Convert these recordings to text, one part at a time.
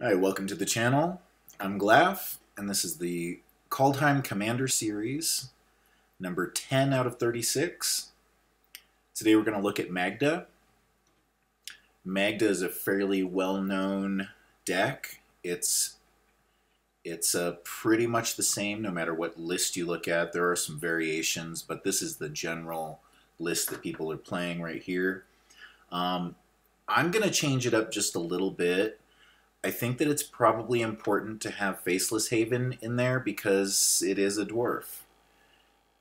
Hi, welcome to the channel. I'm Glaff, and this is the Kaldheim Commander Series, number 10 out of 36. Today we're going to look at Magda. Magda is a fairly well-known deck. It's pretty much the same no matter what list you look at. There are some variations, but this is the general list that people are playing right here. I'm going to change it up just a little bit. I think that it's probably important to have Faceless Haven in there because it is a dwarf.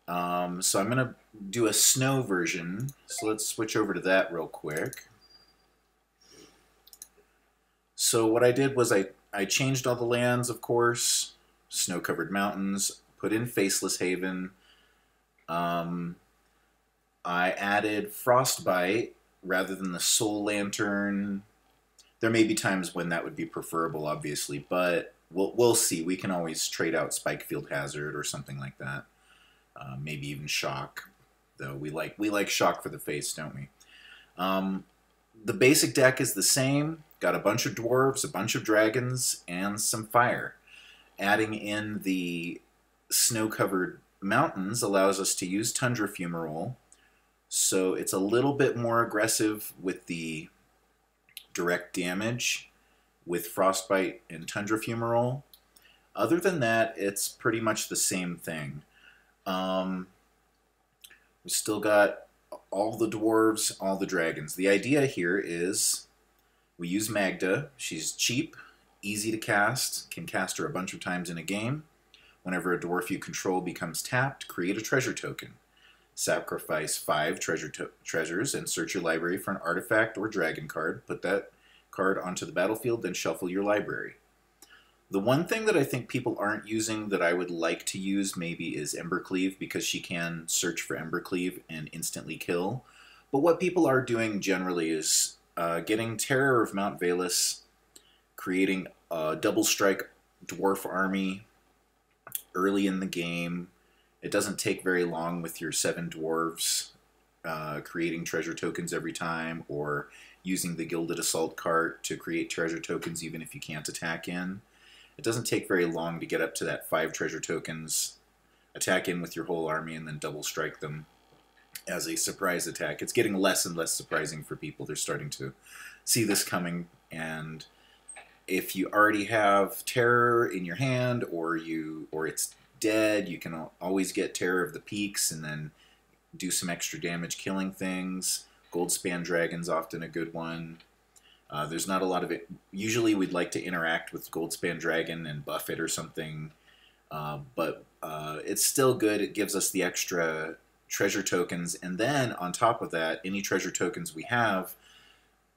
So I'm going to do a snow version. So let's switch over to that real quick. So what I did was I changed all the lands, of course. Snow-covered mountains. Put in Faceless Haven. I added Frostbite rather than the Soul Lantern. There may be times when that would be preferable, obviously, but we'll see. We can always trade out Spikefield Hazard or something like that. Maybe even Shock, though we like Shock for the face, don't we? The basic deck is the same. Got a bunch of dwarves, a bunch of dragons, and some fire. Adding in the snow-covered mountains allows us to use Tundra Fumarole, so it's a little bit more aggressive with the direct damage with Frostbite and Tundra Fumarole. Other than that, it's pretty much the same thing. We still got all the dwarves, all the dragons. The idea here is we use Magda. She's cheap, easy to cast, can cast her a bunch of times in a game. Whenever a dwarf you control becomes tapped, create a treasure token. Sacrifice 5 treasures and search your library for an artifact or dragon card. Put that card onto the battlefield, then shuffle your library. The one thing that I think people aren't using that I would like to use maybe is Embercleave, because she can search for Embercleave and instantly kill. But what people are doing generally is getting Terror of Mount Valus, creating a double strike dwarf army early in the game. It doesn't take very long with your 7 dwarves, creating treasure tokens every time, or using the Gilded Assault cart to create treasure tokens even if you can't attack in. It doesn't take very long to get up to that 5 treasure tokens, attack in with your whole army, and then double strike them as a surprise attack. It's getting less and less surprising for people. They're starting to see this coming, and if you already have Terror in your hand, or it's dead, you can always get Terror of the Peaks and then do some extra damage killing things. Goldspan Dragon's often a good one. There's not a lot of it. Usually we'd like to interact with Goldspan Dragon and buff it or something, but it's still good. It gives us the extra treasure tokens, and then on top of that, any treasure tokens we have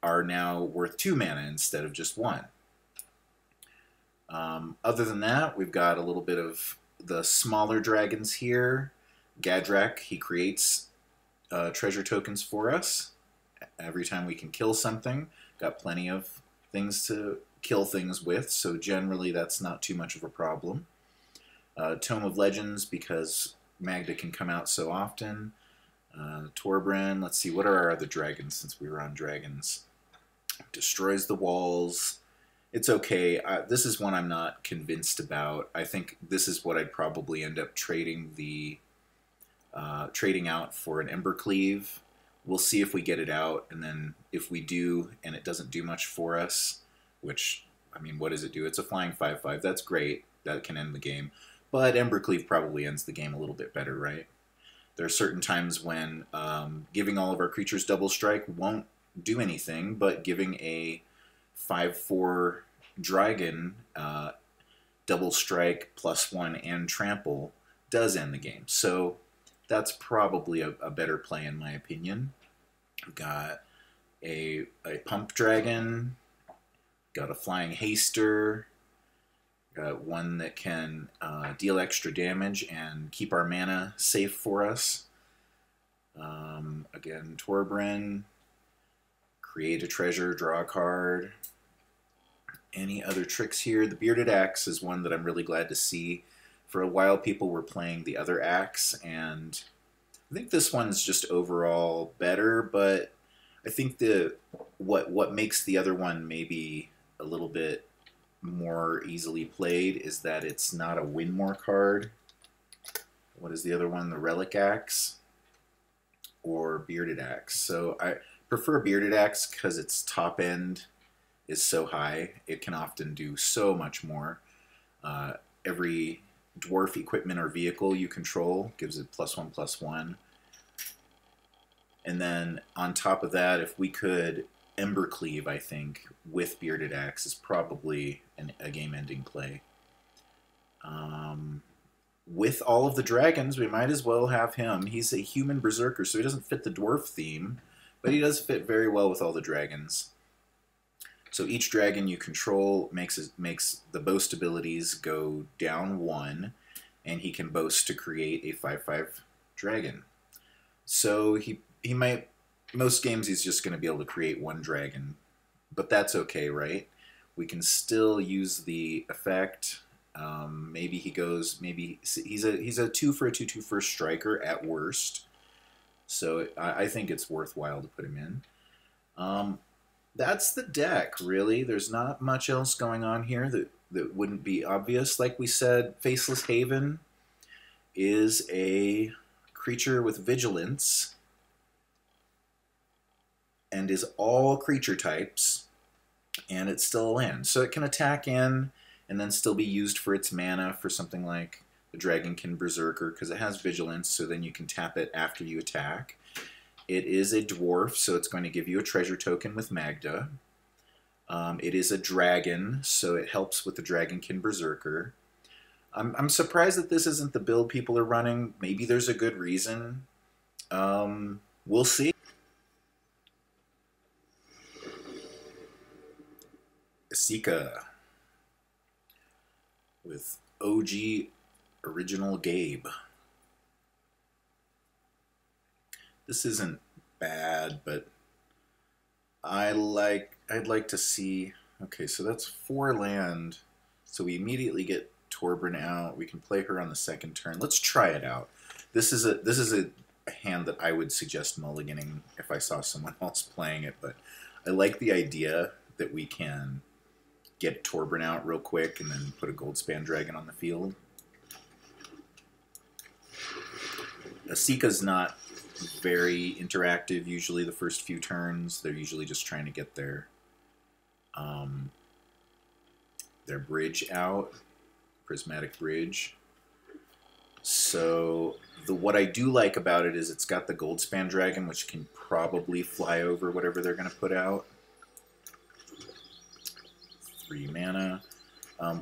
are now worth 2 mana instead of just 1. Other than that, we've got a little bit of the smaller dragons here. Gadrak, he creates treasure tokens for us every time we can kill something. Got plenty of things to kill things with, so generally that's not too much of a problem. Tome of Legends, because Magda can come out so often. Torbran, let's see, what are our other dragons since we were on dragons? Destroys the walls. It's okay. This is one I'm not convinced about. I think this is what I'd probably end up trading out for an Embercleave. We'll see if we get it out, and then if we do and it doesn't do much for us, which, I mean, what does it do? It's a flying 5/5. That's great. That can end the game. But Embercleave probably ends the game a little bit better, right? There are certain times when giving all of our creatures double strike won't do anything, but giving a 5/4 dragon double strike +1 and trample does end the game. So that's probably a better play in my opinion. We've got a pump dragon, got a flying haster, got one that can deal extra damage and keep our mana safe for us. Again, Torbran, create a treasure, draw a card. Any other tricks here? The Bearded Axe is one that I'm really glad to see. For a while, people were playing the other axe, and I think this one's just overall better, but I think what makes the other one maybe a little bit more easily played is that it's not a win more card. What is the other one? The Relic Axe or Bearded Axe. So I prefer Bearded Axe because its top end is so high. It can often do so much more. Every dwarf equipment or vehicle you control gives it +1/+1. And then on top of that, if we could Ember Cleave, I think, with Bearded Axe is probably a game-ending play. With all of the dragons, we might as well have him. He's a human berserker, so he doesn't fit the dwarf theme, but he does fit very well with all the dragons. So each dragon you control makes the boast abilities go down 1, and he can boast to create a 5/5 dragon. So he might, most games he's just going to be able to create 1 dragon, but that's okay, right? We can still use the effect. Maybe he goes, maybe he's a 2 for a 2/2 first striker at worst. So I think it's worthwhile to put him in. That's the deck, really. There's not much else going on here that wouldn't be obvious. Like we said, Faceless Haven is a creature with vigilance and is all creature types, and it's still a land. So it can attack in and then still be used for its mana for something like the Dragonkin Berserker, because it has vigilance, so then you can tap it after you attack. It is a dwarf, so it's going to give you a treasure token with Magda. It is a dragon, so it helps with the Dragonkin Berserker. I'm surprised that this isn't the build people are running. Maybe there's a good reason. We'll see. Sika with OG Original Gabe. This isn't bad, but I'd like to see. Okay, so that's 4 land. So we immediately get Torbran out. We can play her on the second turn. Let's try it out. This is a hand that I would suggest mulliganing if I saw someone else playing it, but I like the idea that we can get Torbran out real quick and then put a Goldspan Dragon on the field. Asika's not very interactive usually the first few turns. They're usually just trying to get their bridge out, prismatic bridge. So what I do like about it is it's got the Goldspan Dragon, which can probably fly over whatever they're going to put out. 3 mana.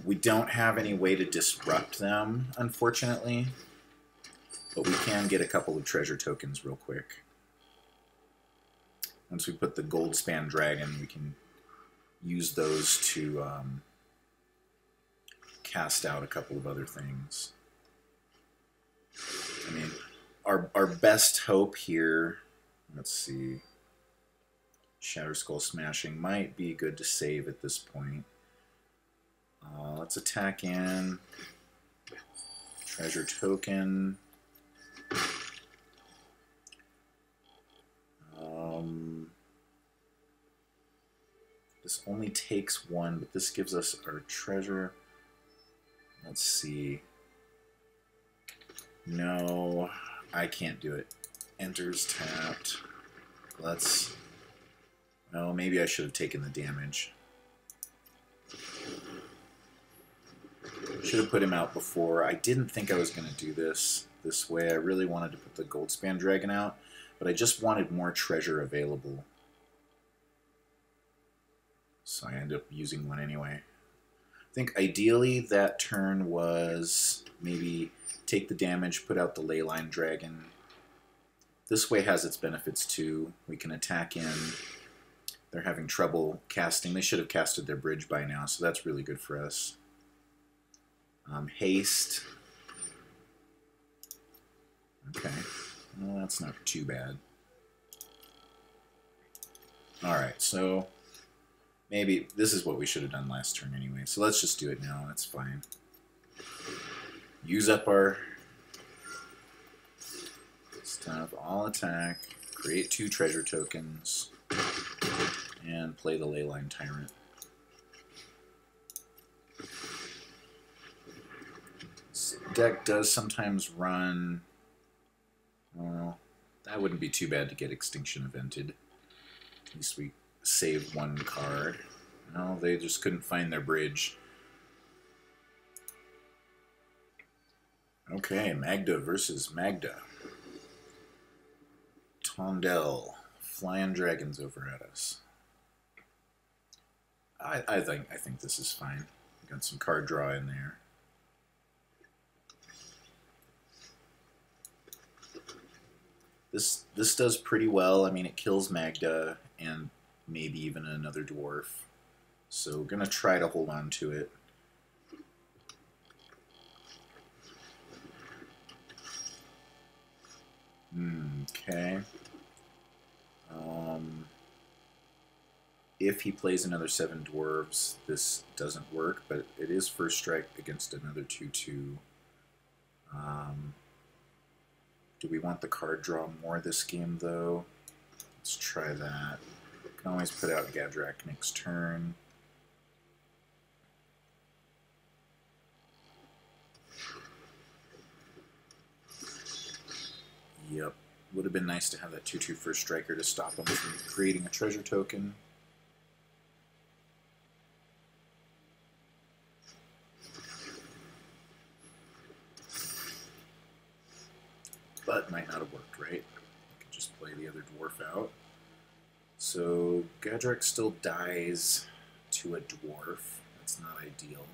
We don't have any way to disrupt them, unfortunately. But we can get a couple of treasure tokens real quick. Once we put the Goldspan Dragon, we can use those to cast out a couple of other things. I mean, our best hope here, let's see, Shatter Skull Smashing might be good to save at this point. Let's attack in. Treasure token. This only takes 1, but this gives us our treasure. Let's see. No, I can't do it. Enters tapped. Let's... Well, maybe I should have taken the damage. Should have put him out before. I didn't think I was going to do this way. I really wanted to put the Goldspan Dragon out, but I just wanted more treasure available. So I ended up using 1 anyway. I think ideally that turn was maybe take the damage, put out the Leyline Dragon. This way has its benefits too. We can attack in. They're having trouble casting. They should have casted their bridge by now, so that's really good for us. Haste. Okay. Well, that's not too bad. Alright, so maybe this is what we should have done last turn anyway. So let's just do it now. That's fine. Use up our stuff. All attack. Create 2 treasure tokens. And play the Leyline Tyrant. deck does sometimes run... Well, that wouldn't be too bad to get Extinction Evented. At least we saved one card. No, they just couldn't find their bridge. Okay, Magda versus Magda. Tondel, flying dragons over at us. I think this is fine. Got some card draw in there. This does pretty well. I mean, it kills Magda and maybe even another dwarf. So we're gonna try to hold on to it. Okay. If he plays another 7 dwarves, this doesn't work, but it is first strike against another 2/2. Do we want the card draw more this game, though? Let's try that. Can always put out Gadrak next turn. Yep. Would have been nice to have that 2/2 first striker to stop him from creating a treasure token. But might not have worked, right? I could just play the other dwarf out. So Gadrak still dies to a dwarf. That's not ideal.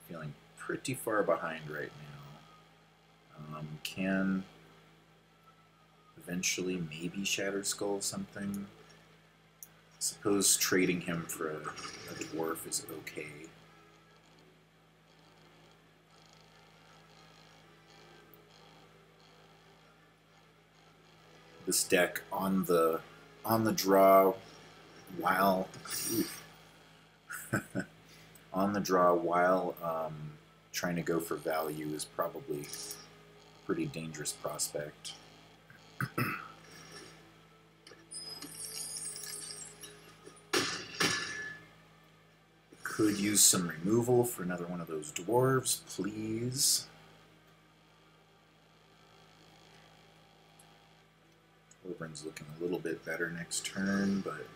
Feeling pretty far behind right now. Can eventually maybe Shattered Skull something. I suppose trading him for a dwarf is okay. This deck on the draw while on the draw while trying to go for value is probably a pretty dangerous prospect. Could use some removal for another one of those dwarves, please. Torbrand's looking a little bit better next turn, but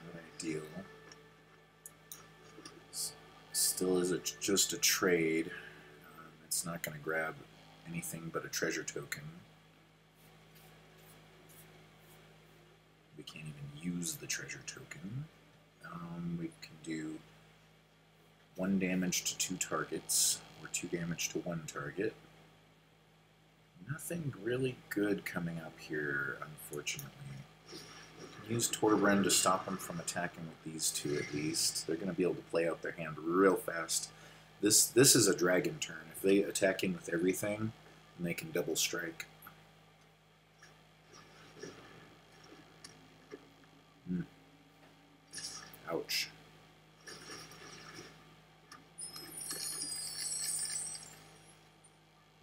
not ideal. Still is just a trade. It's not going to grab anything but a treasure token. We can't even use the treasure token. We can do 1 damage to 2 targets, or 2 damage to 1 target. Nothing really good coming up here, unfortunately. We can use Torbrand to stop them from attacking with these 2 at least. They're going to be able to play out their hand real fast. This is a dragon turn. If they attack in with everything, then they can double strike. Ouch.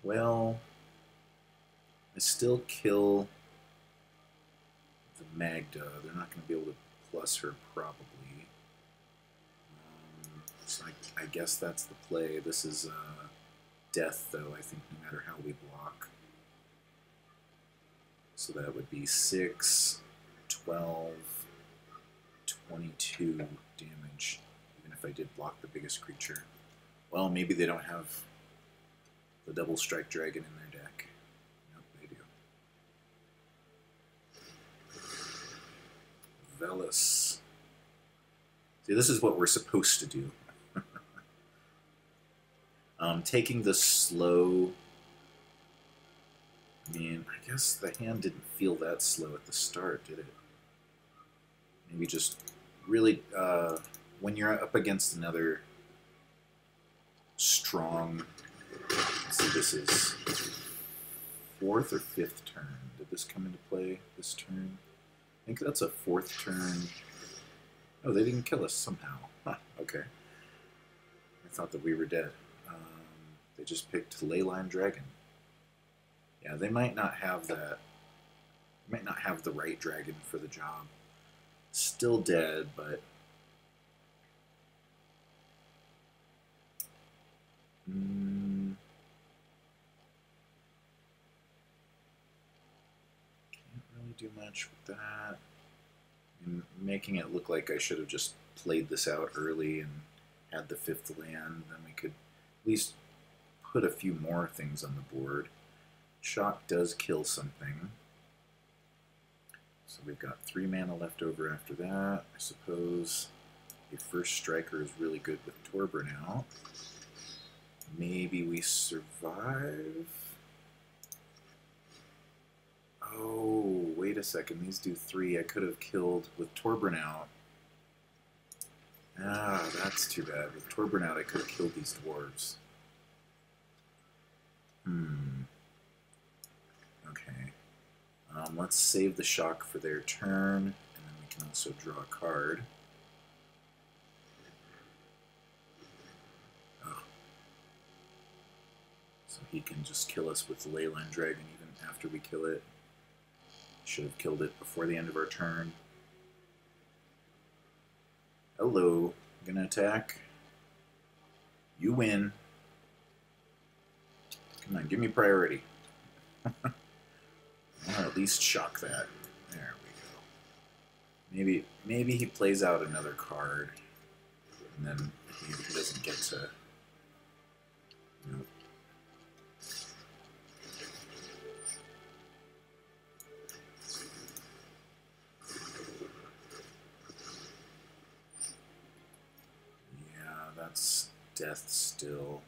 Well, I still kill the Magda. They're not going to be able to plus her, probably. So I guess that's the play. This is death, though, I think, no matter how we block. So that would be 6, 12, 22 damage, even if I did block the biggest creature. Well, maybe they don't have the double strike dragon in their deck. Nope, they do. Velis. See, this is what we're supposed to do. Taking the slow... I mean, I guess the hand didn't feel that slow at the start, did it? Maybe just really, when you're up against another strong... Let's see, this is 4th or 5th turn. Did this come into play this turn? I think that's a 4th turn. Oh, they didn't kill us somehow. Huh, okay. I thought that we were dead. They just picked Leyline Dragon. Yeah, they might not have that. They might not have the right dragon for the job. Still dead, but much with that. And making it look like I should have just played this out early and had the 5th land, then we could at least put a few more things on the board. Shock does kill something. So we've got 3 mana left over after that. I suppose a first striker is really good with Torbern out. Maybe we survive? Oh, wait a second. These do 3. I could have killed with Torbern out. Ah, that's too bad. With Torbern out, I could have killed these dwarves. Okay. Let's save the shock for their turn, and then we can also draw a card. Oh. So he can just kill us with the Leyline Dragon even after we kill it. Should have killed it before the end of our turn. Hello. Gonna attack. You win. Come on, give me priority. Or at least shock that. There we go. Maybe he plays out another card, and then he doesn't get to. Nope. Yeah, that's death still.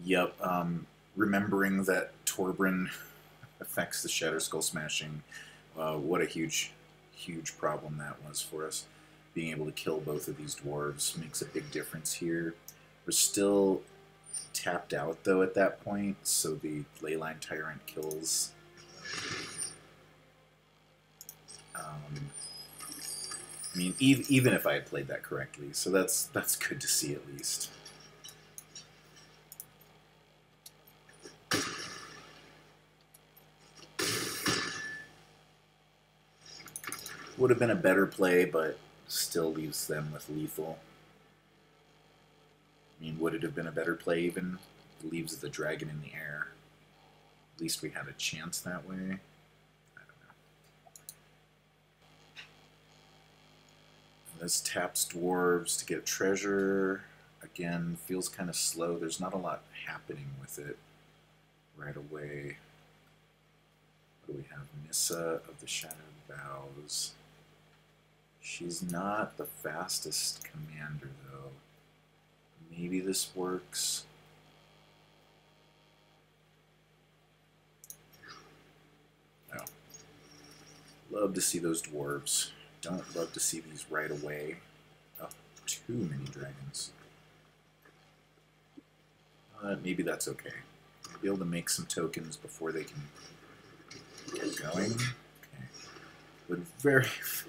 Yep, remembering that Torbern affects the Shatter Skull Smashing, what a huge problem that was for us. Being able to kill both of these dwarves makes a big difference here. We're still tapped out, though, at that point, so the Leyline Tyrant kills. I mean, even if I had played that correctly, so that's good to see at least. Would have been a better play, but still leaves them with lethal. I mean, would it have been a better play even? It leaves the dragon in the air. At least we had a chance that way. I don't know. This taps dwarves to get treasure. Again, feels kind of slow. There's not a lot happening with it right away. What do we have? Nissa of the Shadowed Vows. She's not the fastest commander, though. Maybe this works. Oh. Love to see those dwarves. Don't love to see these right away. Oh, too many dragons. Maybe that's okay. I'll be able to make some tokens before they can get going. Would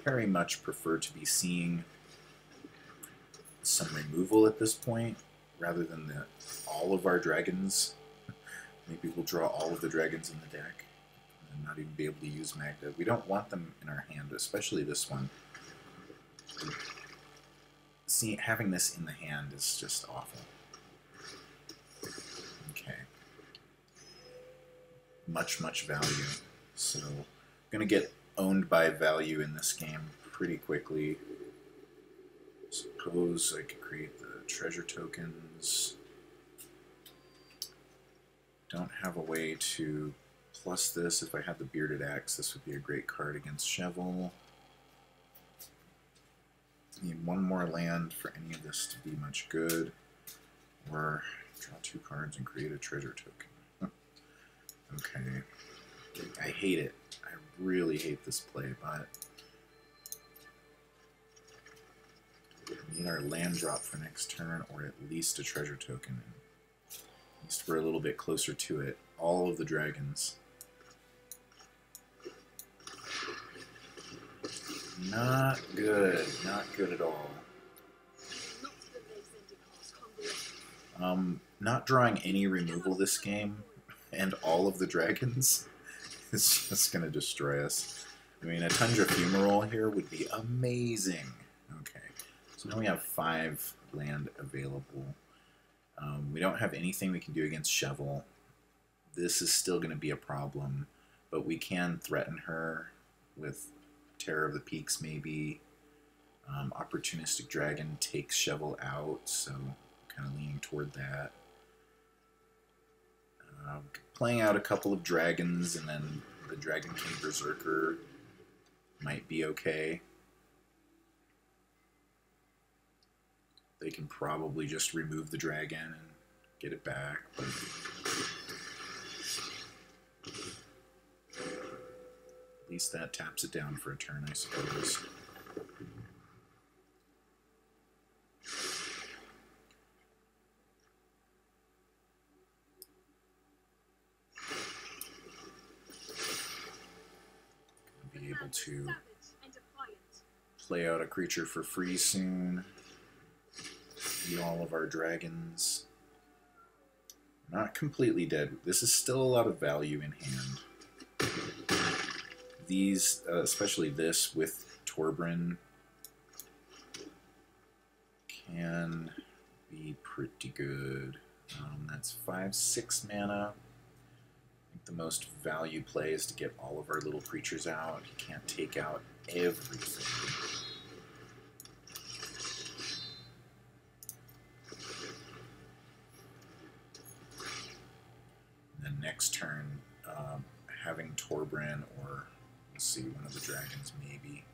very much prefer to be seeing some removal at this point, rather than all of our dragons. Maybe we'll draw all of the dragons in the deck, and not even be able to use Magda. We don't want them in our hand, especially this one. Having this in the hand is just awful. Okay. Much value. So, I'm going to get owned by value in this game pretty quickly. Suppose I could create the treasure tokens. Don't have a way to plus this. If I had the Bearded Axe, this would be a great card against Cheval. Need one more land for any of this to be much good. Or draw 2 cards and create a treasure token. Okay. I hate it. I really hate this play, but we need our land drop for next turn, or at least a treasure token. At least we're a little bit closer to it. All of the dragons. Not good. Not good at all. Not drawing any removal this game, and all of the dragons, is just going to destroy us. I mean, a Tundra Fumarole here would be amazing. Okay, so now we have 5 land available. We don't have anything we can do against Cheval. this is still going to be a problem, but we can threaten her with Terror of the Peaks maybe. Opportunistic Dragon takes Shovel out, so kind of leaning toward that. Playing out a couple of dragons, and then the Dragon King Berserker might be okay. They can probably just remove the dragon and get it back, but at least that taps it down for a turn, I suppose. Be able to play out a creature for free soon. Eat all of our dragons. Not completely dead. This is still a lot of value in hand. These, especially this with Torbran, can be pretty good. That's 5/6 mana. I think the most value play is to get all of our little creatures out. You can't take out everything. And then next turn, having Torbran or, let's see, one of the dragons maybe.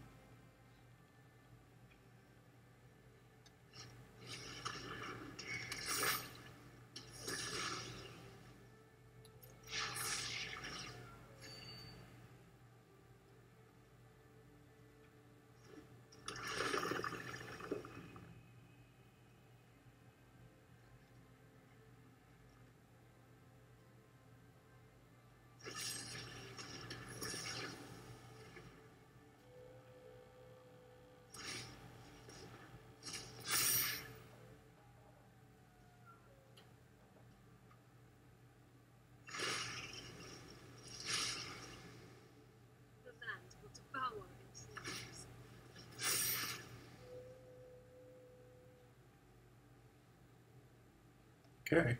Okay.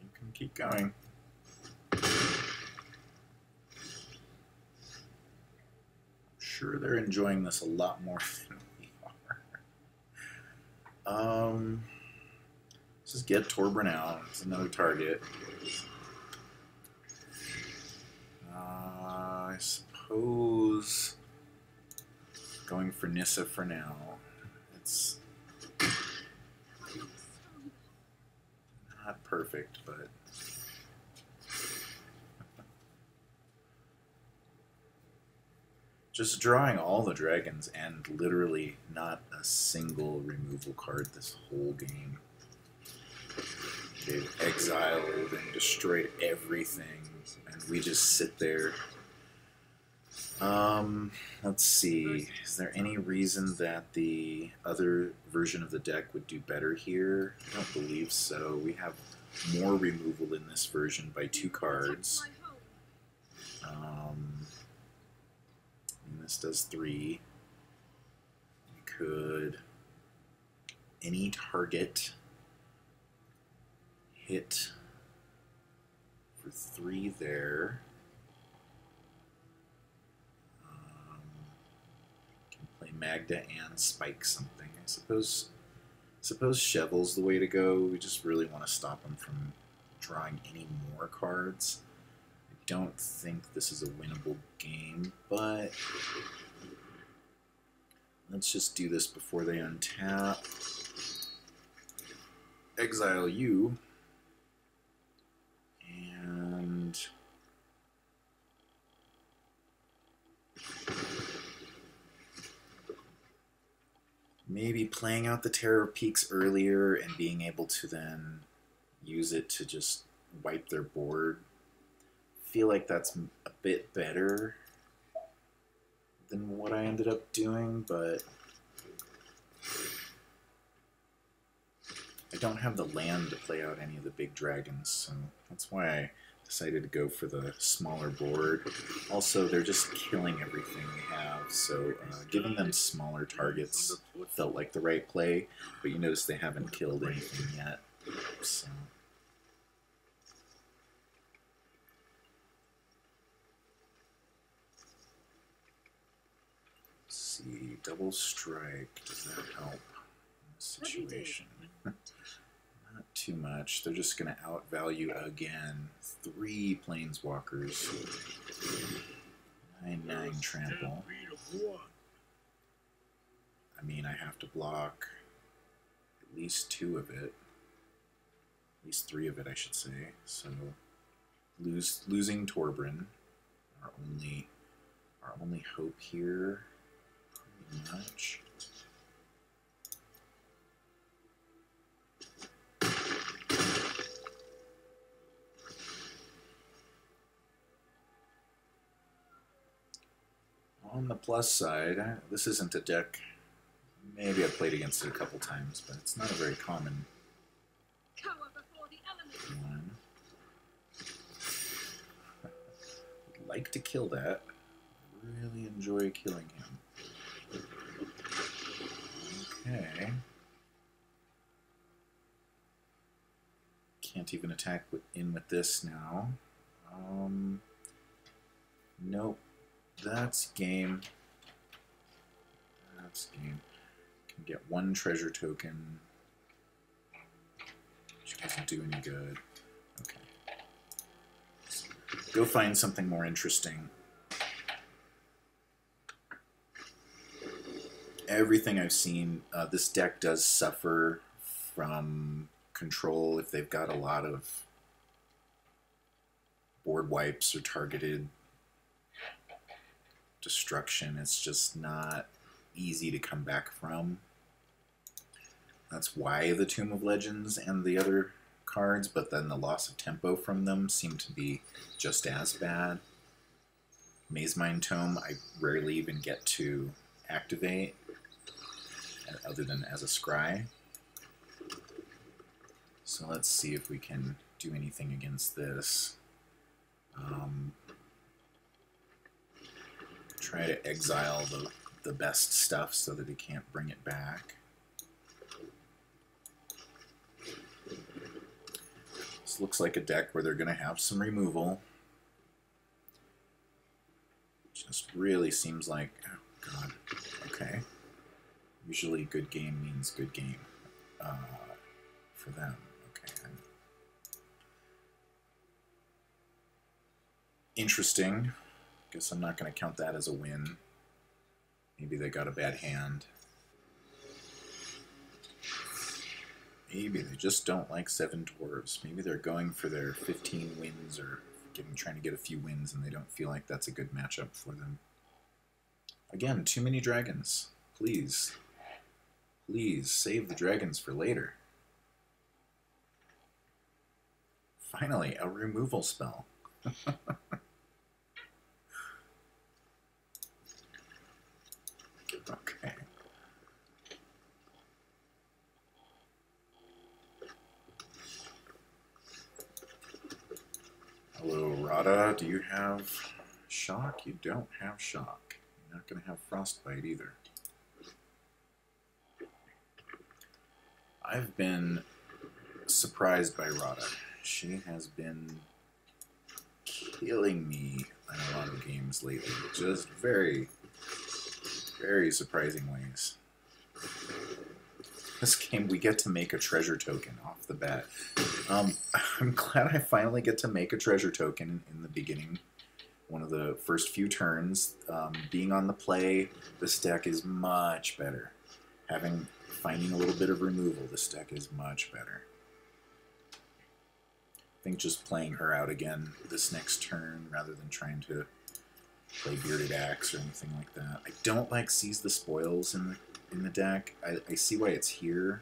You can keep going. I'm sure they're enjoying this a lot more than we are. Let's just get Torbran out. It's another target. I suppose going for Nissa for now. It's not perfect, but just drawing all the dragons and literally not a single removal card this whole game. They've exiled and destroyed everything, and we just sit there. Let's see. Is there any reason that the other version of the deck would do better here? I don't believe so. We have more removal in this version by 2 cards. And this does 3. We could any target hit for 3 there. Can play Magda and spike something. I suppose Shovel's the way to go. We just really want to stop him from drawing any more cards. I don't think this is a winnable game, but let's just do this before they untap. Exile you. And maybe playing out the Terror of Peaks earlier and being able to then use it to just wipe their board. I feel like that's a bit better than what I ended up doing, but I don't have the land to play out any of the big dragons, so that's why I decided to go for the smaller board. Also, they're just killing everything we have, so giving them smaller targets felt like the right play, but you notice they haven't killed anything yet, so see. Double strike. Does that help in this situation? Not too much. They're just going to outvalue again. 3 planeswalkers. 9/9 trample. I mean, I have to block at least 2 of it. At least 3 of it, I should say. So, losing Torbran, our only hope here, pretty much. On the plus side, this isn't a deck. Maybe I've played against it a couple times, but it's not a very common one. Would like to kill that. Really enjoy killing him. Okay. Can't even attack in with this now. Nope. That's game. That's game. Can get 1 treasure token. Which doesn't do any good. Okay. So go find something more interesting. Everything I've seen, this deck does suffer from control if they've got a lot of board wipes or targeted destruction. It's just not easy to come back from. That's why the Tomb of Legends and the other cards, but then the loss of tempo from them seem to be just as bad. Mazemind Tome I rarely even get to activate, other than as a scry. So let's see if we can do anything against this. Try to exile the best stuff so that he can't bring it back. This looks like a deck where they're going to have some removal. Just really seems like, oh god, okay. Usually good game means good game for them. Okay. Interesting. Guess I'm not going to count that as a win. Maybe they got a bad hand. Maybe they just don't like 7 dwarves. Maybe they're going for their 15 wins or trying to get a few wins and they don't feel like that's a good matchup for them. Again, too many dragons. Please. Please, save the dragons for later. Finally, a removal spell. Okay. Hello, Rada. Do you have shock? You don't have shock. You're not going to have frostbite either. I've been surprised by Rada. She has been killing me in a lot of games lately. Just very, very surprising ways. This game, we get to make a treasure token off the bat. I'm glad I finally get to make a treasure token in the beginning. One of the first few turns. Being on the play, this deck is much better. Finding a little bit of removal, this deck is much better. I think just playing her out again this next turn rather than trying to play Bearded Axe or anything like that. I don't like Seize the Spoils in the deck. I see why it's here.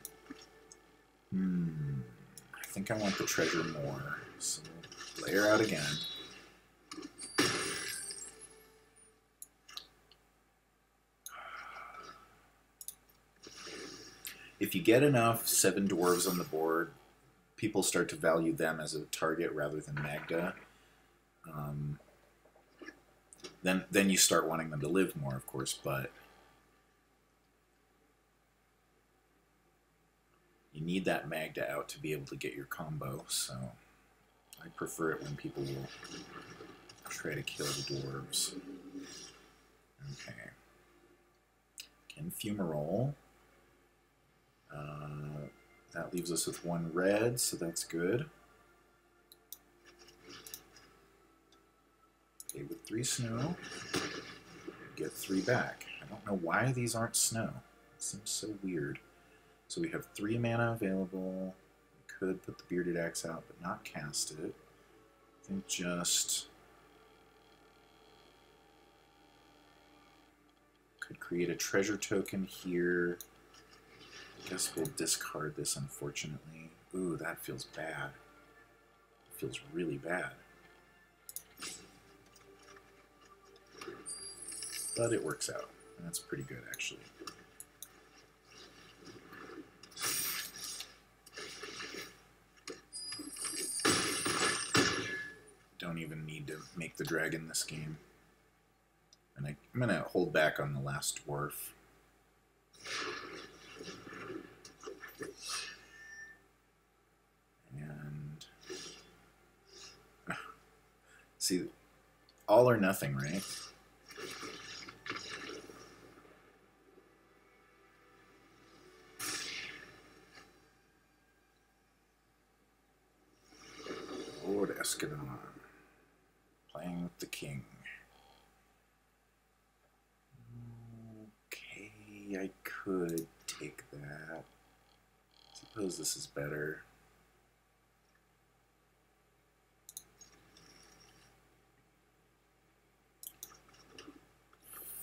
I think I want the treasure more. So play her out again. If you get enough 7 dwarves on the board, people start to value them as a target rather than Magda. Then you start wanting them to live more, of course, but you need that Magda out to be able to get your combo, so I prefer it when people will try to kill the dwarves. Okay. Fumarole. That leaves us with 1 red, so that's good. Okay, with 3 snow, get 3 back. I don't know why these aren't snow. It seems so weird. So we have 3 mana available. We could put the Bearded Axe out, but not cast it. I think just could create a treasure token here. I guess we'll discard this, unfortunately. Ooh, that feels bad. It feels really bad. But it works out. And that's pretty good, actually. Don't even need to make the dragon this game. And I'm going to hold back on the last dwarf. And see, all or nothing, right? Lord Escadon, playing with the king. Okay, I could take that. Suppose this is better.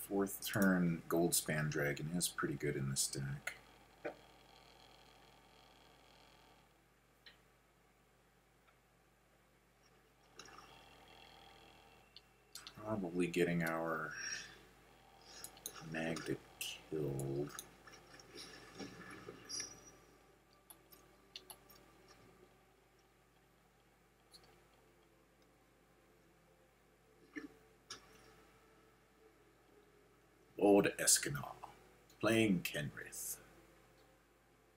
Fourth turn Goldspan Dragon is pretty good in this deck. Probably getting our Magda killed. Lord Escanor, playing Kenrith.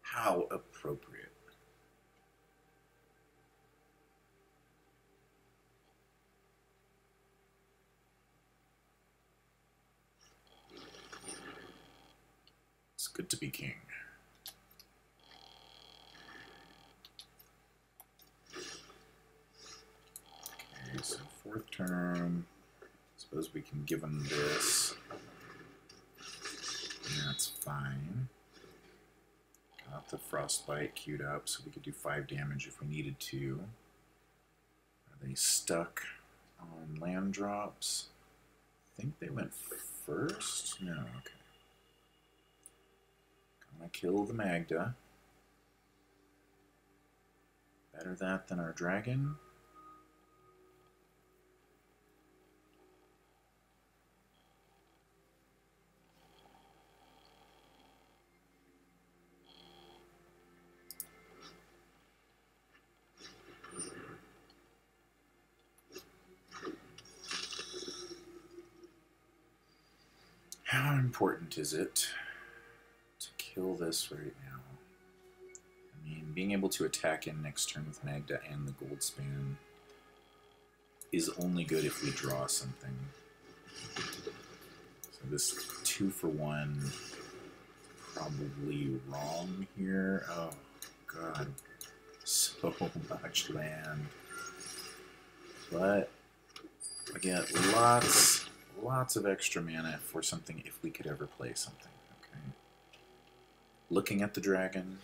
How appropriate. It's good to be king. Okay, so fourth turn. Suppose we can give him this. That's fine. Got the Frostbite queued up, so we could do 5 damage if we needed to. Are they stuck on land drops? I think they went first? No, okay. Gonna kill the Magda. Better that than our dragon. How important is it to kill this right now? I mean, being able to attack in next turn with Magda and the Goldspan is only good if we draw something. So this 2-for-1 probably wrong here. Oh god, so much land. But I get lots of extra mana for something if we could ever play something. Okay. Looking at the dragon.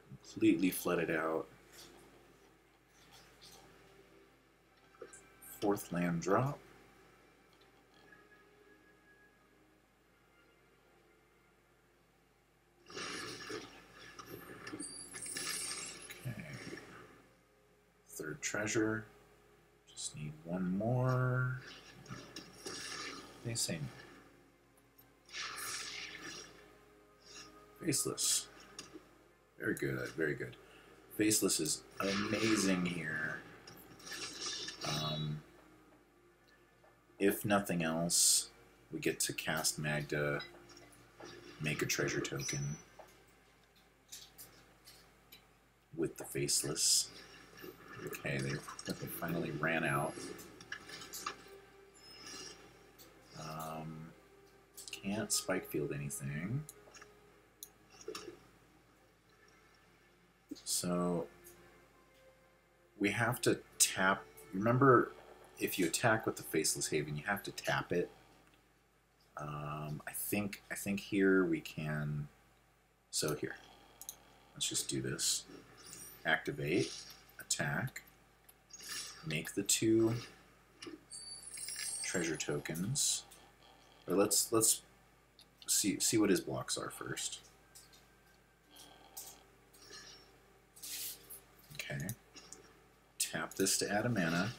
Completely flooded out. Fourth land drop. Third treasure. Just need 1 more. They say no. Faceless. Very good, very good. Faceless is amazing here. If nothing else, we get to cast Magda, make a treasure token with the Faceless. Okay, they finally ran out. Can't spike field anything. So we have to tap. Remember, if you attack with the Faceless Haven, you have to tap it. I think here we can. So here, let's just do this. Activate, attack, make the 2 treasure tokens. Or let's see what his blocks are first. Okay. Tap this to add a mana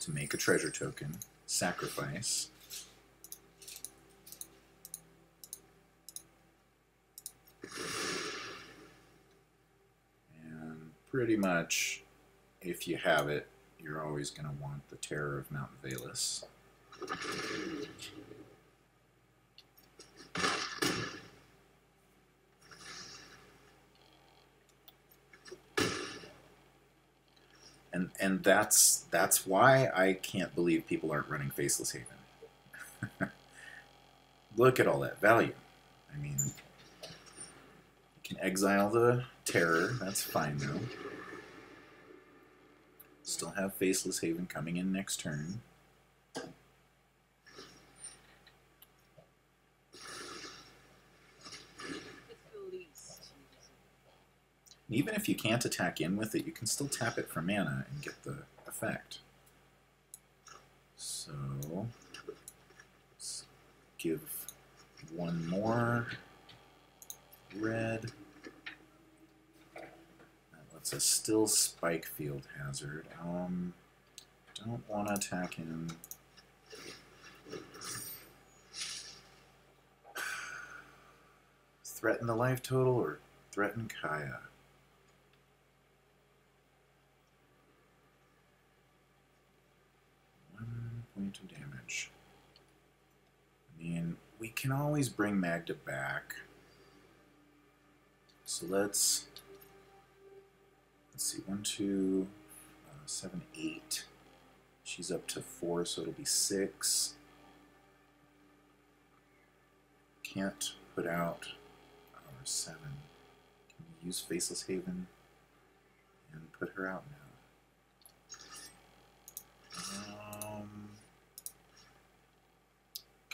to make a treasure token. Sacrifice. And pretty much, if you have it, you're always going to want the Terror of Mount Valus. And that's why I can't believe people aren't running Faceless Haven. Look at all that value. I mean, you can exile the Terror, that's fine though. Still have Faceless Haven coming in next turn. Even if you can't attack in with it, you can still tap it for mana and get the effect. So, let's give one more red. That lets us still spike field hazard. Don't want to attack him. Threaten the life total or threaten Kaya? 1 point of damage. I mean, we can always bring Magda back. So let's see, 1, 2, 7, 8. She's up to 4, so it'll be 6. Can't put out our 7. Can we use Faceless Haven and put her out now?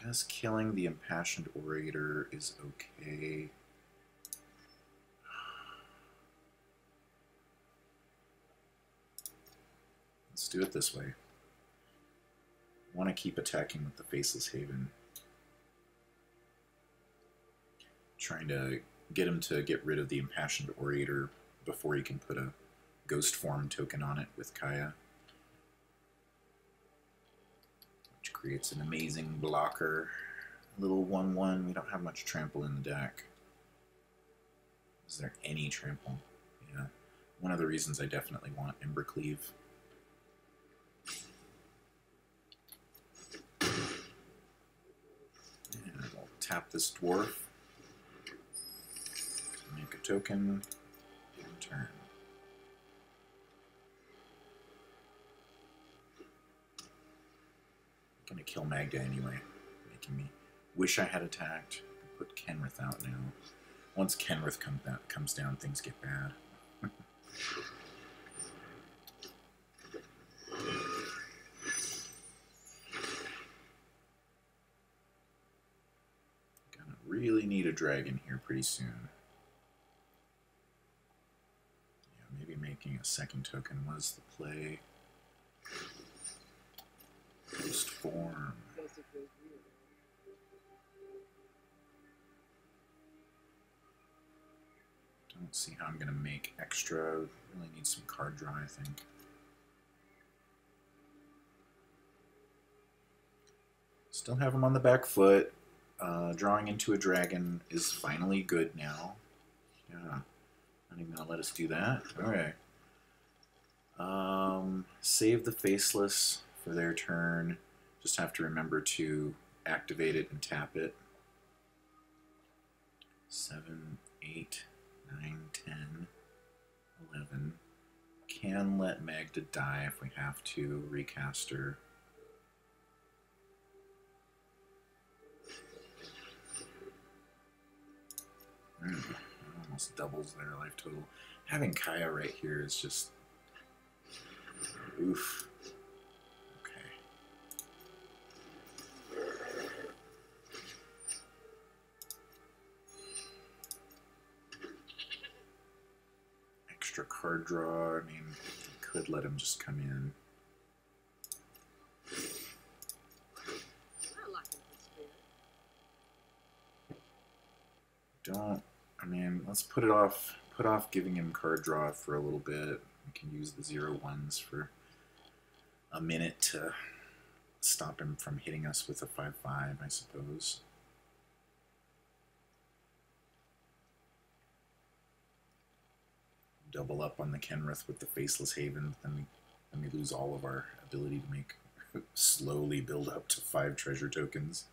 Guess killing the Impassioned Orator is okay. Let's do it this way. I want to keep attacking with the Faceless Haven. Trying to get him to get rid of the Impassioned Orator before he can put a Ghost Form token on it with Kaya. Which creates an amazing blocker. Little 1/1. We don't have much trample in the deck. Is there any trample? Yeah. One of the reasons I definitely want Embercleave. And we'll tap this dwarf. Make a token. And turn. I'm gonna kill Magda anyway, making me wish I had attacked. Put Kenrith out now. Once Kenrith comes down, things get bad. Gonna really need a dragon here pretty soon. Yeah, maybe making a second token was the play. Ghost form. Don't see how I'm going to make extra. Really need some card draw, I think. Still have him on the back foot. Drawing into a dragon is finally good now. Yeah, not even going to let us do that. Alright. Save the Faceless for their turn. Just have to remember to activate it and tap it. 7, 8, 9, 10, 11. can let Magda die if we have to recast her. Almost doubles their life total. Having Kaya right here is just oof. Okay. Extra card draw. I mean, could let him just come in. Don't. I mean, let's put it off. Put off giving him card draw for a little bit. We can use the 0/1s for a minute to stop him from hitting us with a 5/5, I suppose. Double up on the Kenrith with the Faceless Haven, then we lose all of our ability to make slowly build up to 5 treasure tokens.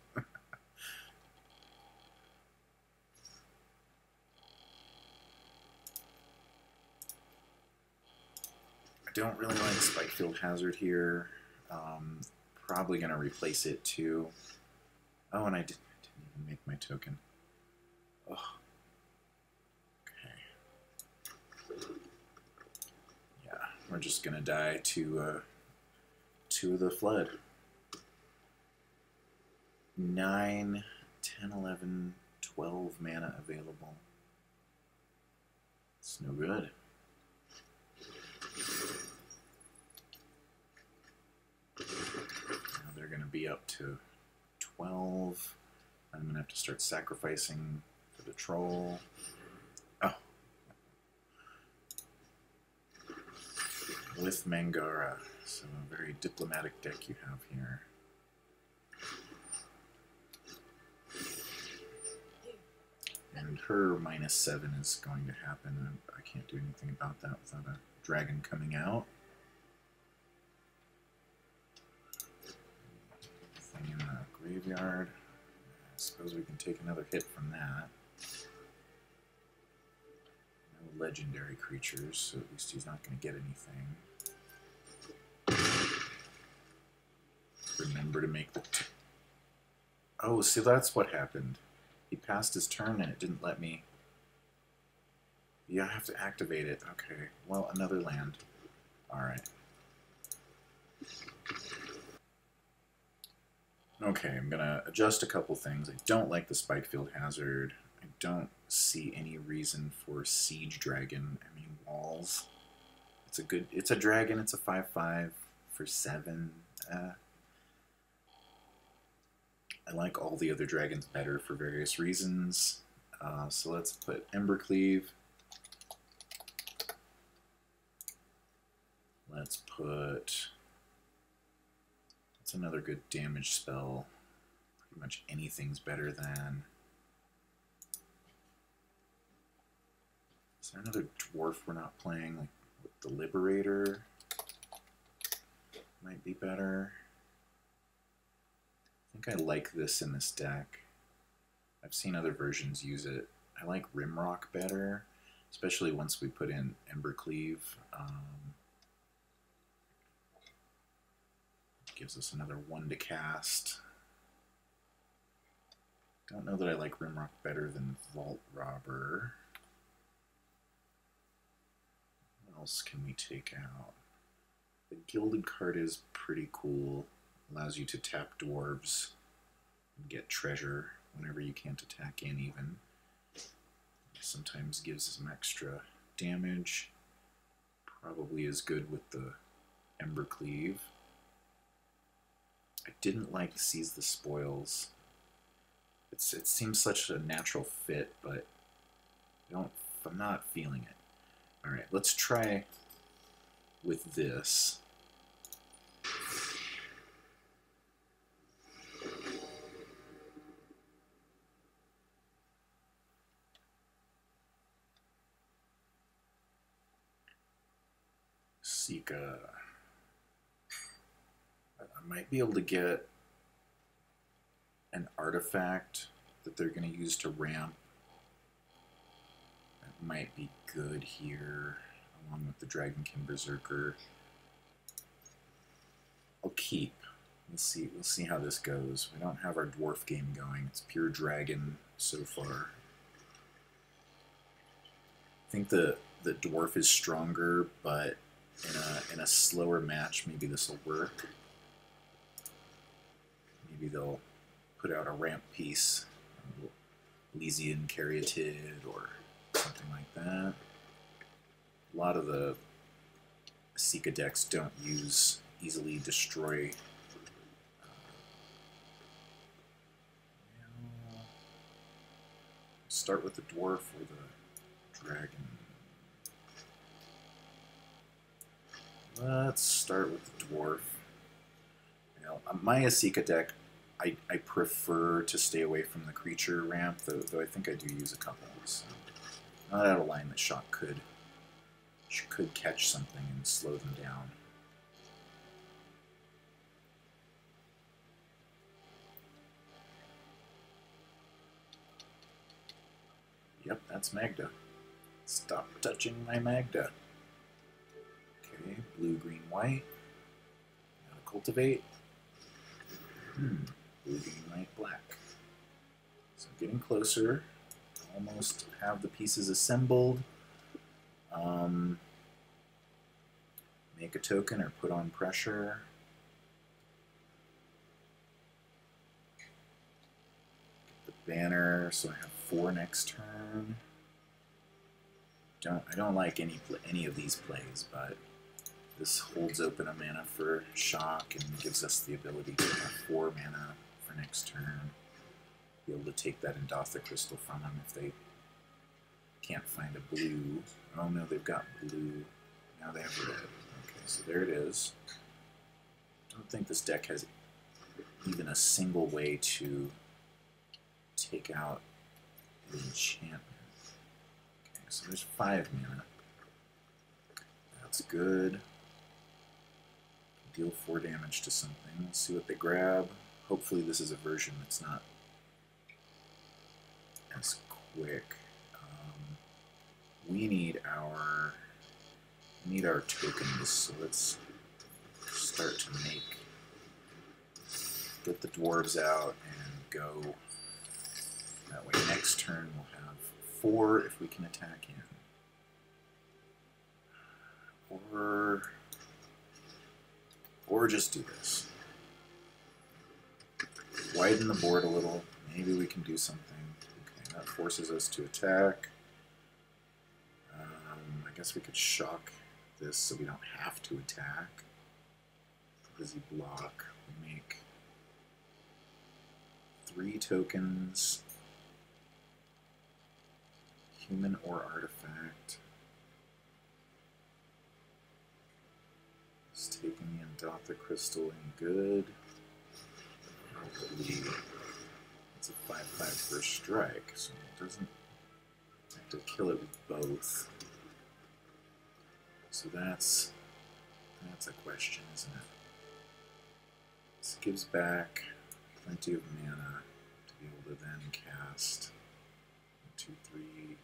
I don't really like Spikefield Hazard here. Probably going to replace it too. Oh, and I didn't even make my token. Oh. Okay. Yeah, we're just going to die to 2 of the Flood. 9, 10, 11, 12 mana available. It's no good. Now they're going to be up to 12. I'm going to have to start sacrificing for the troll. Oh. With Mangara. So a very diplomatic deck you have here. And her -7 is going to happen. I can't do anything about that without a dragon coming out. Thing in the graveyard. I suppose we can take another hit from that. No legendary creatures, so at least he's not going to get anything. Remember to make the... Oh, see, that's what happened. He passed his turn and it didn't let me... Yeah, I have to activate it. Okay, well, another land. Alright. Okay, I'm going to adjust a couple things. I don't like the Spikefield Hazard. I don't see any reason for Siege Dragon. I mean, walls. It's a dragon, it's a 5/5 for 7. I like all the other dragons better for various reasons. So let's put Embercleave. Let's put... What's another good damage spell? Pretty much anything's better than... Is there another dwarf we're not playing? Like the Liberator might be better. I think I like this in this deck. I've seen other versions use it. I like Rimrock better, especially once we put in Embercleave. Gives us another 1 to cast. Don't know that I like Rimrock better than Vault Robber. What else can we take out? The Gilded card is pretty cool. Allows you to tap Dwarves and get treasure whenever you can't attack in even. Sometimes gives some extra damage. Probably is good with the Embercleave. I didn't like Seize the Spoils. It seems such a natural fit, but I'm not feeling it. Alright, let's try with this. Sika. I might be able to get an artifact that they're going to use to ramp. That might be good here. along with the Dragonkin Berserker. I'll keep. We'll see how this goes. We don't have our dwarf game going. It's pure dragon so far. I think the dwarf is stronger, but in a slower match, maybe this will work. Maybe they'll put out a ramp piece, Elysian Caryatid or something like that. A lot of the Sika decks don't use easily destroy. Start with the dwarf or the dragon. Let's start with the dwarf. You know, my Asika deck, I prefer to stay away from the creature ramp, though I think I do use a couple. So not out of line that Shock could catch something and slow them down. Yep, that's Magda. Stop touching my Magda. Okay, blue, green, white. Gotta cultivate. Blue, green, white, black. So getting closer. Almost have the pieces assembled. Make a token or put on pressure. Get the banner, so I have 4 next turn. I don't like any of these plays, but this holds open a mana for Shock and gives us the ability to have 4 mana for next turn. Be able to take that Endothic Crystal from them if they can't find a blue. Oh no, they've got blue. Now they have red. Okay, so there it is. Don't think this deck has even a single way to take out an enchantment. Okay, so there's 5 mana. That's good. Deal 4 damage to something. Let's see what they grab. Hopefully this is a version that's not as quick. We need our tokens, so let's start to get the dwarves out and go. That way next turn we'll have 4 if we can attack in. Or just do this. Widen the board a little. Maybe we can do something. Okay, that forces us to attack. I guess we could shock this so we don't have to attack. What does he block? We make 3 tokens. Human or artifact. Is taking the Endothic Crystal any good? Probably. It's a 5/5 first strike, so it doesn't have to kill it with both. So that's a question, isn't it? This gives back plenty of mana to be able to then cast 1, 2, 3.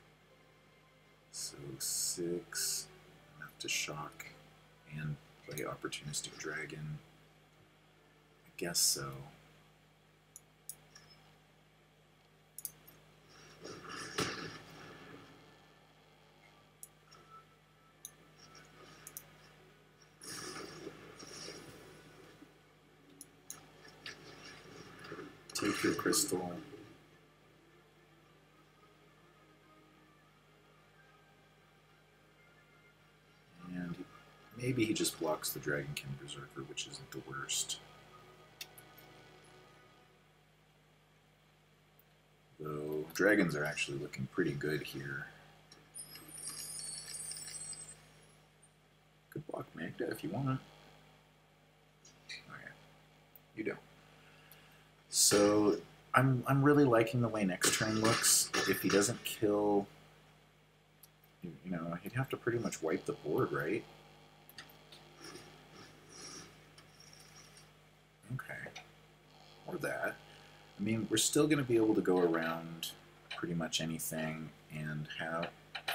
So 6, enough to shock and play Opportunistic Dragon. I guess so. Take your crystal. And maybe he just blocks the Dragonkin Berserker, which isn't the worst. Though dragons are actually looking pretty good here. Could block Magda if you want. Okay, you don't. So I'm really liking the way next turn looks. If he doesn't kill, you know, he'd have to pretty much wipe the board, right? Okay, or that. I mean, we're still going to be able to go around pretty much anything and have.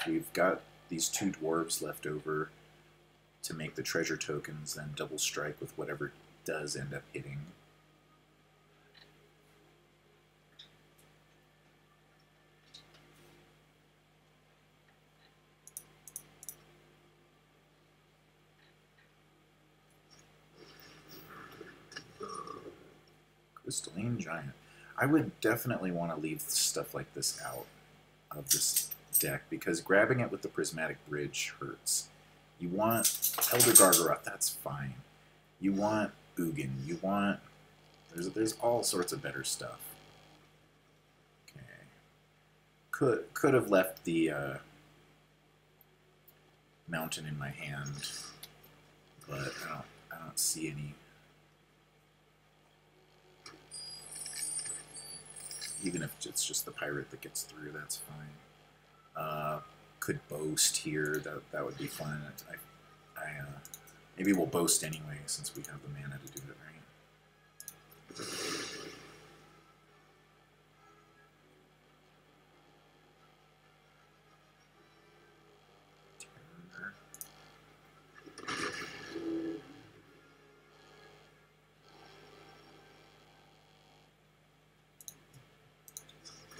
We've got these 2 dwarves left over to make the treasure tokens, then double strike with whatever does end up hitting. Crystalline Giant. I would definitely want to leave stuff like this out of this deck, because grabbing it with the Prismatic Bridge hurts. You want Elder Gargaroth, that's fine. You want Ugin, you want... There's all sorts of better stuff. Okay. Could have left the mountain in my hand, but I don't see any. Even if it's just the pirate that gets through, that's fine. Could boast here. That would be fun. Maybe we'll boast anyway, since we have the mana to do it, right?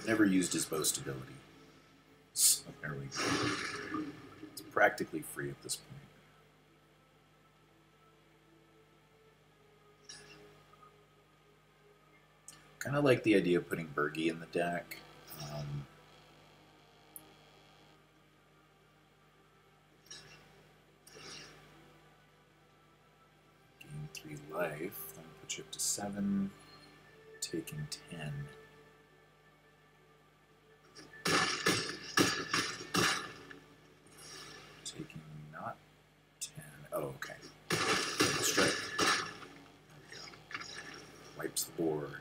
Never used his boast ability. So there we go. It's practically free at this point. Kind of like the idea of putting Bergie in the deck. Gain 3 life, then put you up to 7, taking 10. Taking not 10. Oh, okay. Strike. There we go. Wipes the board.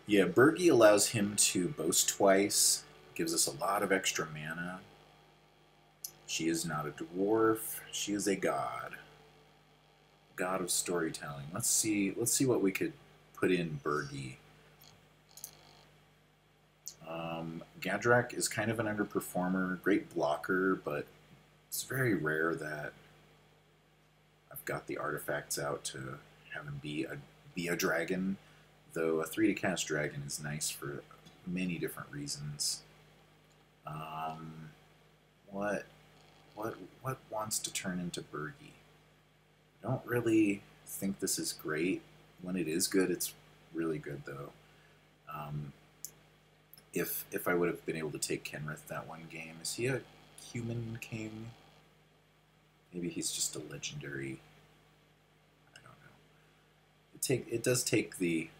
Yeah, Bergie allows him to boast twice. Gives us a lot of extra mana. She is not a dwarf. She is a god. God of storytelling. Let's see what we could put in Bergie. Gadrak is kind of an underperformer, great blocker, but it's very rare that I've got the artifacts out to have him be a dragon, though a 3 to cast dragon is nice for many different reasons. What wants to turn into Bergie? I don't really think this is great. When it is good, it's really good, though. If I would have been able to take Kenrith that one game, is he a human king? Maybe he's just a legendary. I don't know. It does take the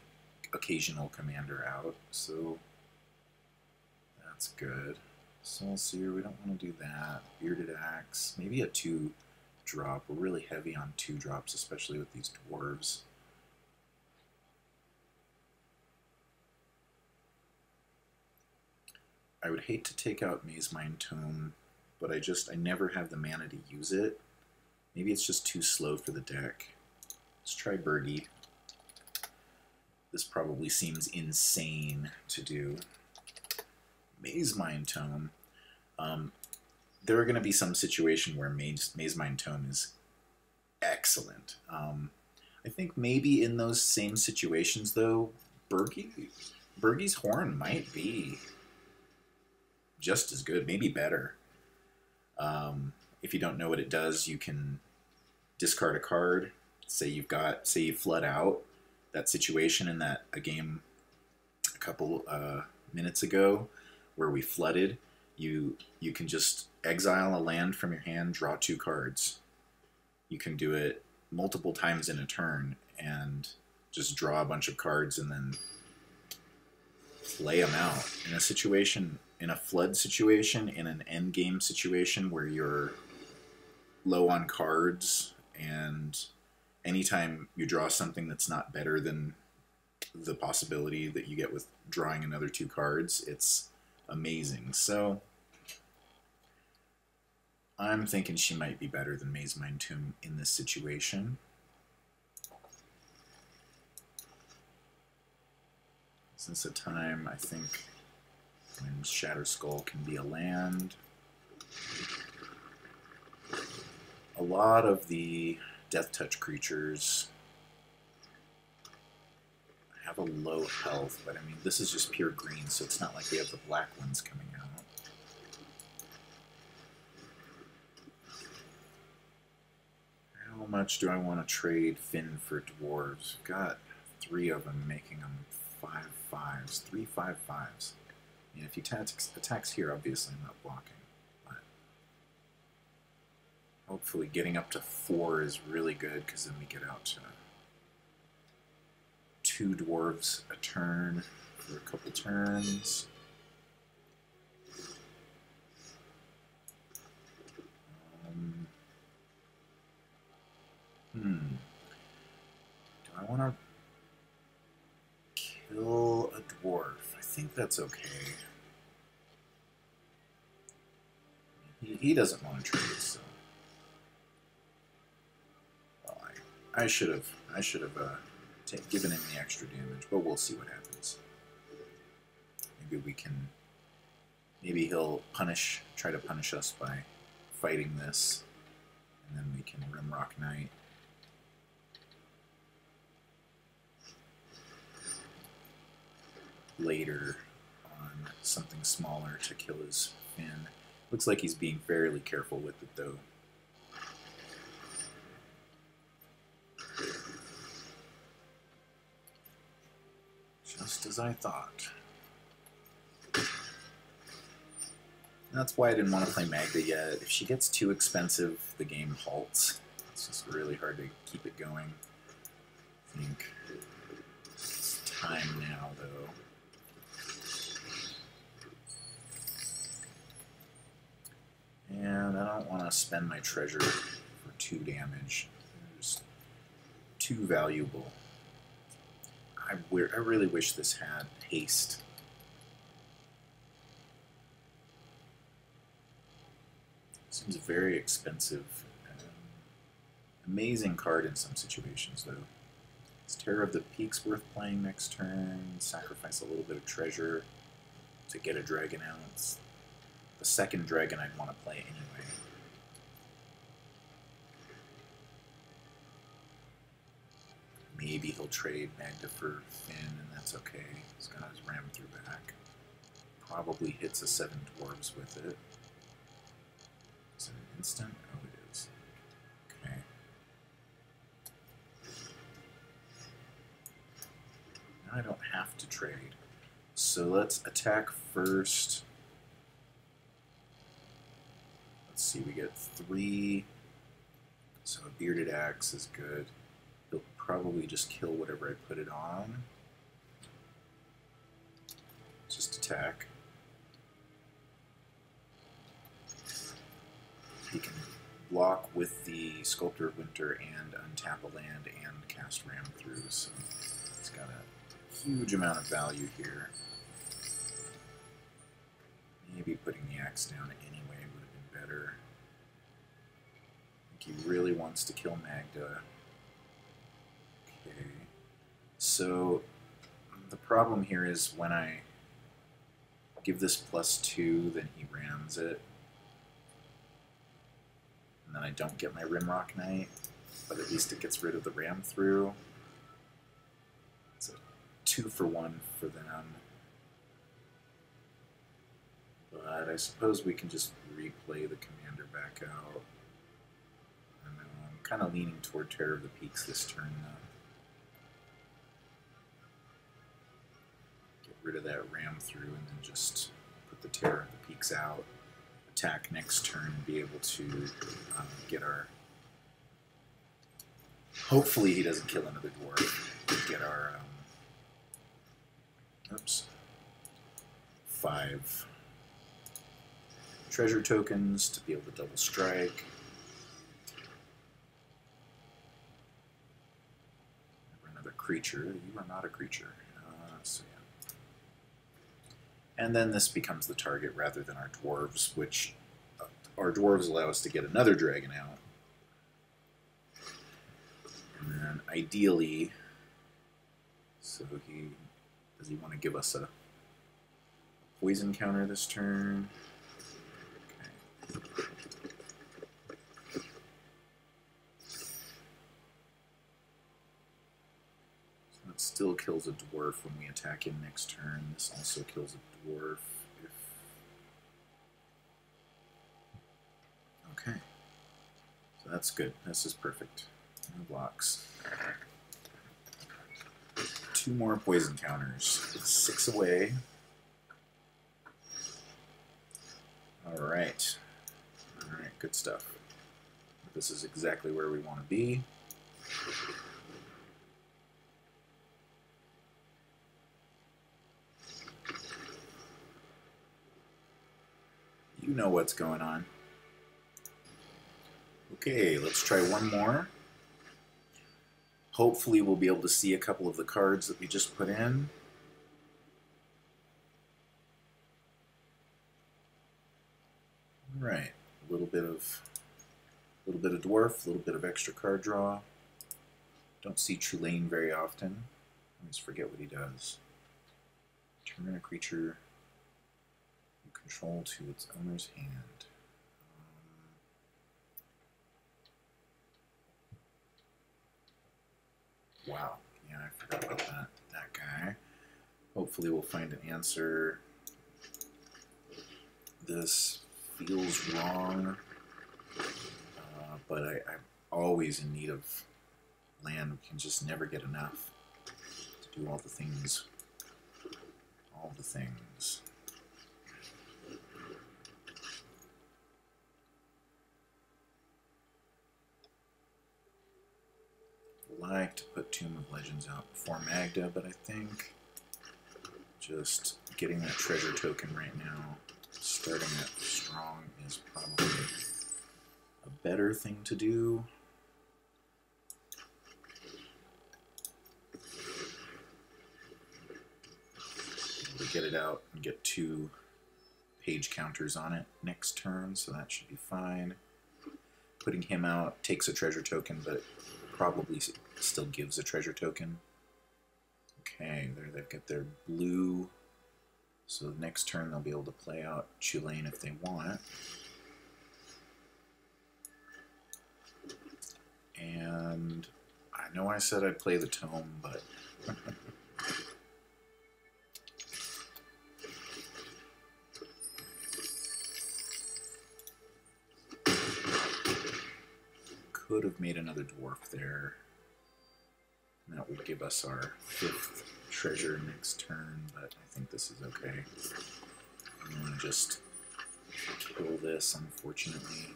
occasional commander out, so that's good. Soul Seer, we don't want to do that. Bearded Axe, maybe a 2-drop. We're really heavy on 2-drops, especially with these dwarves. I would hate to take out Mazemind Tome, but I never have the mana to use it. Maybe it's just too slow for the deck. Let's try Bergie. This probably seems insane to do. Mazemind Tome. There are going to be some situation where Mazemind Tome is excellent. I think maybe in those same situations, though, Bergie's Horn might be just as good, maybe better. If you don't know what it does, you can discard a card. Say you flood out that situation in a game a couple minutes ago where we flooded. You can just exile a land from your hand, draw 2 cards. You can do it multiple times in a turn and just draw a bunch of cards and then play them out. In a flood situation, in an end game situation where you're low on cards, and anytime you draw something that's not better than the possibility that you get with drawing another 2 cards, it's amazing. So I'm thinking she might be better than Mazemind Tome in this situation. Since the time, I think, when Shatter Skull can be a land. A lot of the Death Touch creatures have a low health, but I mean, this is just pure green, so it's not like we have the black ones coming out. How much do I want to trade Finn for Dwarves? I've got 3 of them, making them 5/5s. 3 5/5s. I mean, if he attacks here, obviously I'm not blocking. But hopefully getting up to 4 is really good, because then we get out to 2 Dwarves a turn for a couple turns. Do I want to kill a dwarf? I think that's okay. He doesn't want to trade, so. Well, I should have given him the extra damage, but we'll see what happens. Maybe we can. Maybe he'll try to punish us by fighting this, and then we can Rimrock Knight. Later on something smaller to kill his Finn. Looks like he's being fairly careful with it, though. Just as I thought. That's why I didn't want to play Magda yet. If she gets too expensive, the game halts. It's just really hard to keep it going. I think it's time now, though. And I don't want to spend my treasure for 2 damage. They're just too valuable. I really wish this had haste. Seems very expensive. Amazing card in some situations, though. Is Terror of the Peaks worth playing next turn? Sacrifice a little bit of treasure to get a dragon out. It's the second dragon I'd want to play anyway. Maybe he'll trade Magda for Finn, and that's okay. He's got his ram through back. Probably hits a 7 dwarves with it. Is it an instant? Oh, it is. Okay. Now I don't have to trade. So let's attack first. Let's see, we get 3. So a bearded axe is good. He'll probably just kill whatever I put it on. Just attack. He can block with the Sculptor of Winter and untap a land and cast Ram through, so it's got a huge amount of value here. Maybe putting the axe down anyway would have been better. I think he really wants to kill Magda. Okay. So the problem here is when I give this +2, then he rams it. And then I don't get my Rimrock Knight, but at least it gets rid of the ram through. It's a 2-for-1 for them. But I suppose we can just replay the commander back out. And I'm kind of leaning toward Terror of the Peaks this turn, though. Get rid of that ram through and then just put the Terror of the Peaks out. Attack next turn and be able to get our... Hopefully he doesn't kill another dwarf. Get our... oops. 5 treasure tokens to be able to double strike. Another creature. You are not a creature. So yeah. And then this becomes the target rather than our dwarves, which our dwarves allow us to get another dragon out. And then ideally, so does he want to give us a poison counter this turn? Okay. That still kills a dwarf when we attack him next turn. This also kills a dwarf. Okay. So that's good. This is perfect. No blocks. 2 more poison counters. 6 away. Alright. Alright, good stuff. This is exactly where we want to be. You know what's going on. Okay, let's try one more. Hopefully we'll be able to see a couple of the cards that we just put in. All right, a little bit of dwarf, a little bit of extra card draw. Don't see Tulane very often. I always forget what he does. Turn a creature you control to its owner's hand. Wow, yeah, I forgot about that guy. Hopefully we'll find an answer. This feels wrong, but I'm always in need of land. We can just never get enough to do all the things. All the things. Like to put Tomb of Legends out before Magda, but I think just getting that treasure token right now, starting it strong, is probably a better thing to do. We get it out and get 2 page counters on it next turn, so that should be fine. Putting him out takes a treasure token, but probably still gives a treasure token. Okay, there they've got their blue. So next turn they'll be able to play out Tulane if they want. And I know I said I'd play the Tome, but could have made another dwarf there. And that would give us our 5th treasure next turn, but I think this is okay. I'm going to just kill this, unfortunately.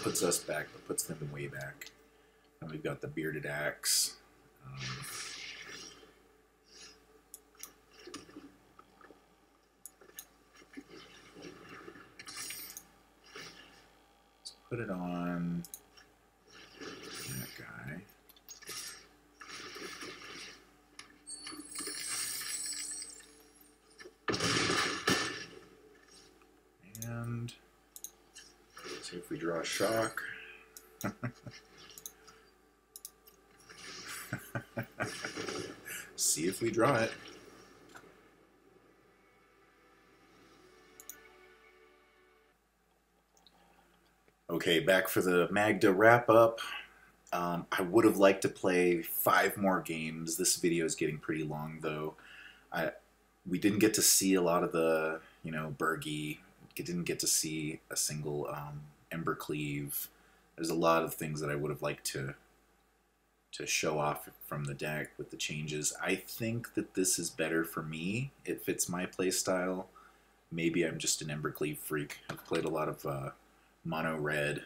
Puts us back, but puts them way back. And we've got the Bearded Axe. Let's put it on that guy. And see if we draw a shock. See if we draw it. Okay, back for the Magda wrap-up. I would have liked to play 5 more games. This video is getting pretty long, though. We didn't get to see a lot of the, Bergie. Didn't get to see a single Embercleave. There's a lot of things that I would have liked to show off from the deck with the changes. I think that this is better for me. It fits my play style. Maybe I'm just an Embercleave freak. I've played a lot of mono red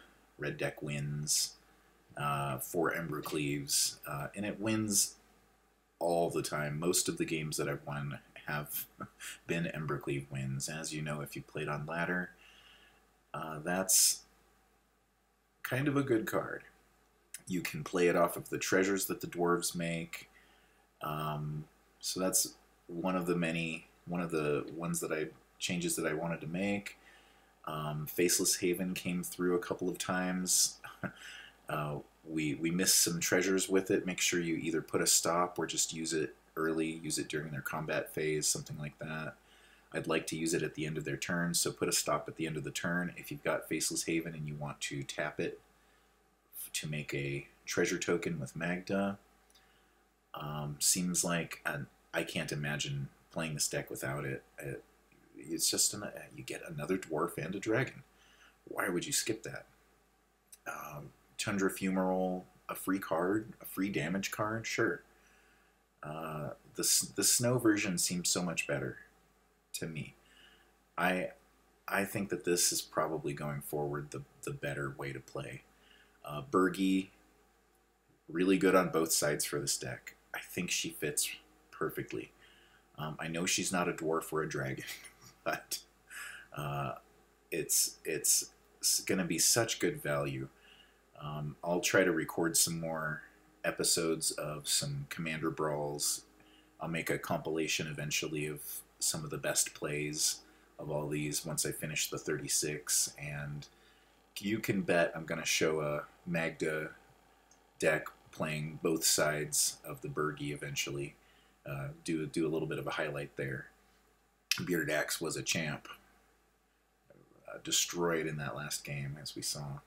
deck wins for Embercleaves, and it wins all the time. Most of the games that I've won have been Embercleave wins. As you know, if you played on ladder, that's kind of a good card. You can play it off of the treasures that the dwarves make. So that's one of the changes that I wanted to make. Faceless Haven came through a couple of times. We missed some treasures with it. Make sure you either put a stop or just use it early, use it during their combat phase, something like that. I'd like to use it at the end of their turn, so put a stop at the end of the turn. If you've got Faceless Haven and you want to tap it to make a treasure token with Magda, seems like I can't imagine playing this deck without it. It's just you get another dwarf and a dragon. Why would you skip that? Tundra Fumarole, a free card, a free damage card, sure. The snow version seems so much better to me. I think that this is probably going forward the better way to play. Bergie, really good on both sides for this deck. I think she fits perfectly. I know she's not a dwarf or a dragon, but it's going to be such good value. I'll try to record some more episodes of some Commander Brawls. I'll make a compilation eventually of some of the best plays of all these once I finish the 36, and you can bet I'm going to show a Magda deck playing both sides of the Bergie eventually. Do a little bit of a highlight there. Bearded Axe was a champ. Destroyed in that last game, as we saw.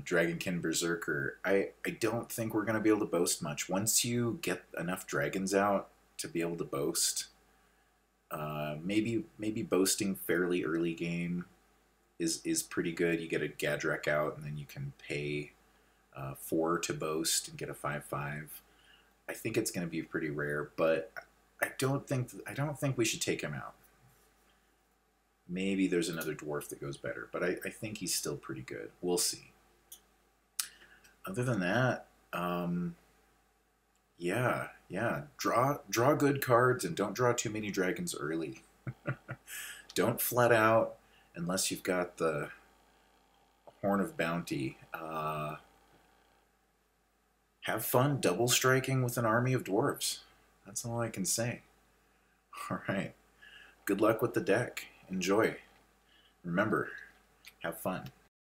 Dragonkin Berserker. I don't think we're going to be able to boast much. Once you get enough dragons out to be able to boast, maybe boasting fairly early game is pretty good. You get a Gadrak out, and then you can pay 4 to boast and get a 5/5. I think it's going to be pretty rare, but I don't think we should take him out. Maybe there's another dwarf that goes better, but I think he's still pretty good. We'll see. Other than that, yeah. Draw good cards and don't draw too many dragons early. Don't flat out unless you've got the Horn of Bounty. Have fun double striking with an army of dwarves. That's all I can say. All right. Good luck with the deck. Enjoy. Remember, have fun.